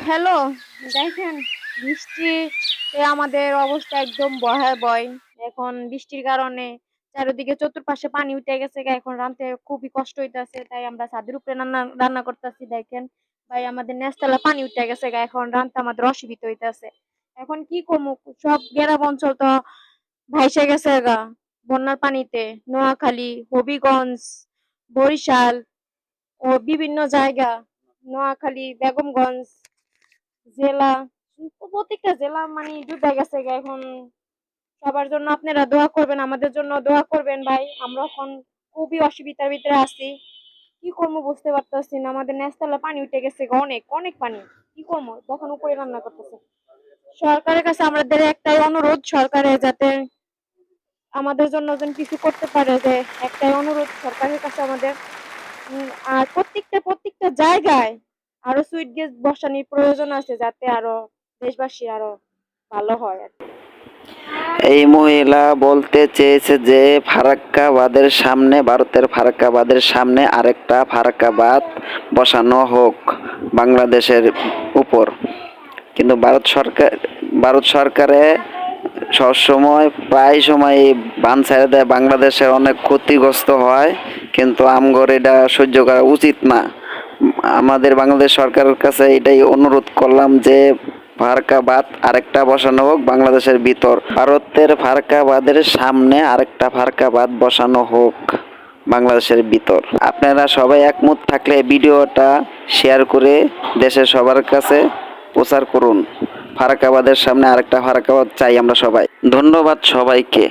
Hello, দেখেন বৃষ্টিতে আমাদের অবস্থা একদম ভয়াবহ। এখন বৃষ্টির কারণে চারিদিকে চতুর্পাশে পানি উঠে গেছে গা। এখন রাঁধতে খুবই কষ্ট হইতাছে। তাই আমরা ছাদের উপরে রান্না রান্না করতেছি। দেখেন ভাই, আমাদের নিচতলা পানি উঠে গেছে গা। এখন রাঁধতে আমাদের অসুবিধা হইতাছে। এখন কি করবো, সব গ্রাম অঞ্চল তো ভাইসে গেছে গা বন্যার পানিতে। নোয়াখালী, হবিগঞ্জ, বরিশাল ও বিভিন্ন জায়গা, নোয়াখালী, বেগমগঞ্জ জেলা, প্রত্যেকটা জেলা মানে ডুবে গেছে গা। এখন সবার জন্য আপনারা দোয়া করবেন, আমাদের জন্য দোয়া করবেন ভাই। আমরা এখন খুবই অসুবিধার ভিতরে আছি। কি করবো বুঝতে পারতেছি না। আমাদের নেস্তলা পানি উঠে গেছে গা, অনেক অনেক পানি। কি করবো, তখন উপরে রান্না করতেছে। সরকারের কাছে আমাদের একটাই অনুরোধ, সরকারের যাতে আমাদের জন্য যেন কিছু করতে পারে, যে একটাই অনুরোধ সরকারের কাছে আমাদের। আর প্রত্যেকটা জায়গায় আরো সুইট গেট বসানোর প্রয়োজন আছে, যাতে আরো দেশবাসী আরো ভালো হয় আর কি। এই মহিলা বলতে চেয়েছে যে ফারাক্কাবাদের সামনে, ভারতের ফারাক্কাবাদের সামনে আরেকটা ফারাক্কাবাদ বসানো হোক বাংলাদেশের উপর। কিন্তু ভারত সরকারে সবসময় প্রায় সময় এই বান ছেড়ে দেয়, বাংলাদেশের অনেক ক্ষতিগ্রস্ত হয়, কিন্তু আমগর এটা সহ্য করা উচিত না। আমাদের বাংলাদেশ সরকারের কাছে এটাই অনুরোধ করলাম যে ফারাক্কাবাদ আরেকটা বসানো হোক বাংলাদেশের ভিতর, ভারতের ফারাক্কাবাদের সামনে আরেকটা ফারাক্কাবাদ বসানো হোক বাংলাদেশের ভিতর। আপনারা সবাই একমত থাকলে ভিডিওটা শেয়ার করে দেশের সবার কাছে প্রচার করুন। ফারাক্কাবাদের সামনে আরেকটা ফারাক্কাবাদ চাই আমরা সবাই। ধন্যবাদ সবাইকে।